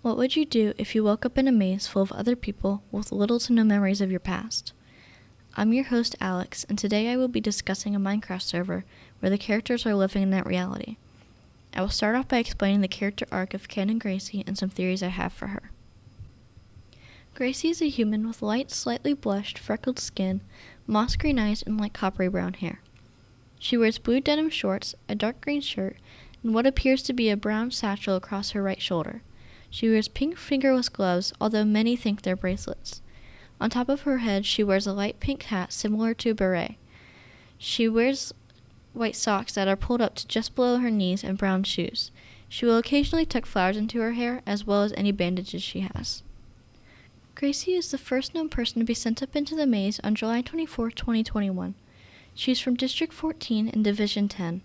What would you do if you woke up in a maze full of other people with little to no memories of your past? I'm your host, Alex, and today I will be discussing a Minecraft server where the characters are living in that reality. I will start off by explaining the character arc of Ken and Gracie and some theories I have for her. Gracie is a human with light, slightly blushed, freckled skin, moss green eyes, and light coppery brown hair. She wears blue denim shorts, a dark green shirt, and what appears to be a brown satchel across her right shoulder. She wears pink fingerless gloves, although many think they're bracelets. On top of her head, she wears a light pink hat similar to a beret. She wears white socks that are pulled up to just below her knees and brown shoes. She will occasionally tuck flowers into her hair, as well as any bandages she has. Gracie is the first known person to be sent up into the maze on July 24, 2021. She's from District 14 in Division 10.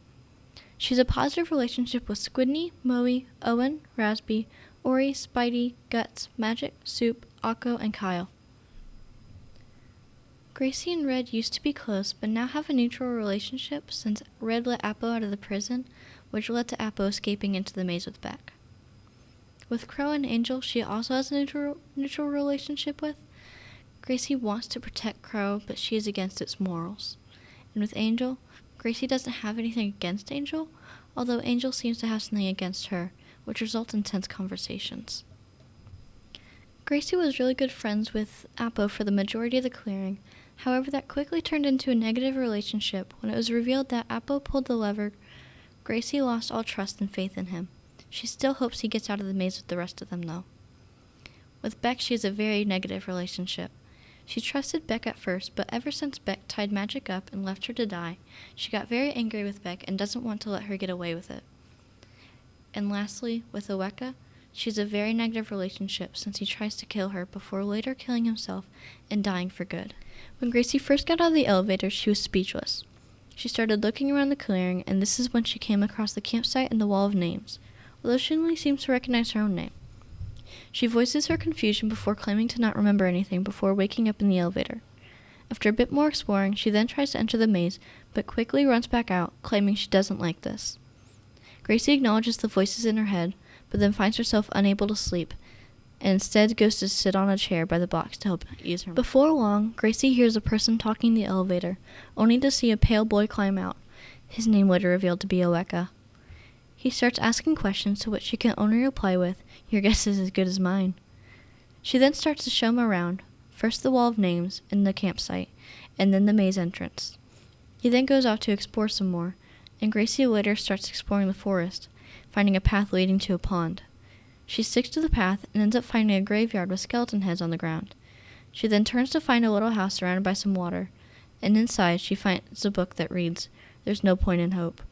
She has a positive relationship with Squidney, Moe, Owen, Rasby, Ori, Spidey, Guts, Magic, Soup, Akko, and Kyle. Gracie and Red used to be close, but now have a neutral relationship since Red let Appo out of the prison, which led to Appo escaping into the maze with Beck. With Crow and Angel, she also has a neutral relationship with. Gracie wants to protect Crow, but she is against its morals. And with Angel, Gracie doesn't have anything against Angel, although Angel seems to have something against her, which results in tense conversations. Gracie was really good friends with Appo for the majority of the clearing. However, that quickly turned into a negative relationship when it was revealed that Appo pulled the lever. Gracie lost all trust and faith in him. She still hopes he gets out of the maze with the rest of them, though. With Beck, she has a very negative relationship. She trusted Beck at first, but ever since Beck tied Magic up and left her to die, she got very angry with Beck and doesn't want to let her get away with it. And lastly, with Oweka, she has a very negative relationship since he tries to kill her before later killing himself and dying for good. When Gracie first got out of the elevator, she was speechless. She started looking around the clearing, and this is when she came across the campsite and the wall of names, although she only seems to recognize her own name. She voices her confusion before claiming to not remember anything before waking up in the elevator. After a bit more exploring, she then tries to enter the maze, but quickly runs back out, claiming she doesn't like this. Gracie acknowledges the voices in her head, but then finds herself unable to sleep, and instead goes to sit on a chair by the box to help ease her mind. Before long, Gracie hears a person talking in the elevator, only to see a pale boy climb out. His name later revealed to be Oweka. He starts asking questions to which she can only reply with, "Your guess is as good as mine." She then starts to show him around, first the wall of names and the campsite, and then the maze entrance. He then goes out to explore some more, and Gracie later starts exploring the forest, finding a path leading to a pond. She sticks to the path and ends up finding a graveyard with skeleton heads on the ground. She then turns to find a little house surrounded by some water, and inside she finds a book that reads, "There's no point in hope,"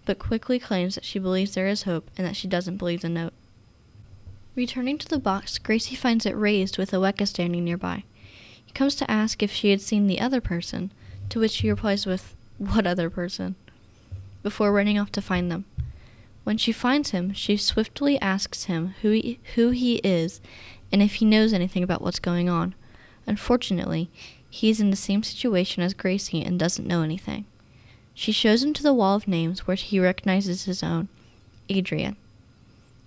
but quickly claims that she believes there is hope and that she doesn't believe the note. Returning to the box, Gracie finds it raised with Oweka standing nearby. He comes to ask if she had seen the other person, to which she replies with, "What other person?" before running off to find them. When she finds him, she swiftly asks him who he is and if he knows anything about what's going on. Unfortunately, he is in the same situation as Gracie and doesn't know anything. She shows him to the wall of names where he recognizes his own, Adrian.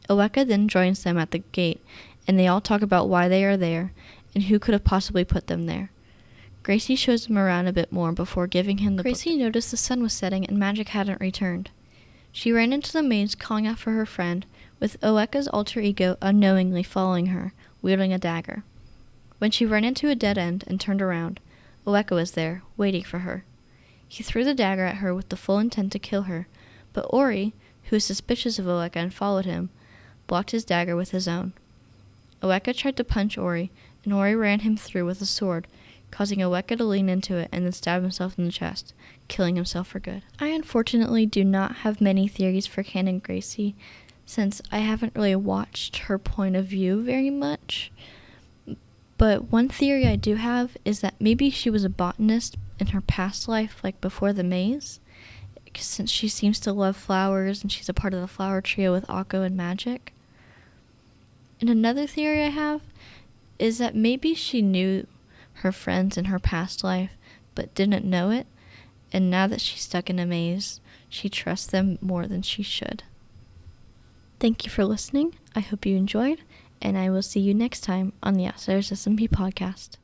Oweka then joins them at the gate, and they all talk about why they are there and who could have possibly put them there. Gracie shows him around a bit more before giving him the book. Gracie noticed the sun was setting and Magic hadn't returned. She ran into the maze calling out for her friend, with Oweka's alter ego unknowingly following her, wielding a dagger. When she ran into a dead end and turned around, Oweka was there, waiting for her. He threw the dagger at her with the full intent to kill her, but Ori, who was suspicious of Oweka and followed him, blocked his dagger with his own. Oweka tried to punch Ori, and Ori ran him through with a sword, causing Oweka to lean into it and then stab himself in the chest, killing himself for good. I unfortunately do not have many theories for Ken and Gracie, since I haven't really watched her point of view very much. But one theory I do have is that maybe she was a botanist in her past life, like before the maze, since she seems to love flowers and she's a part of the flower trio with Akko and Magic. And another theory I have is that maybe she knew her friends in her past life but didn't know it, and now that she's stuck in a maze, she trusts them more than she should. Thank you for listening. I hope you enjoyed, and I will see you next time on the Outsiders SMP podcast.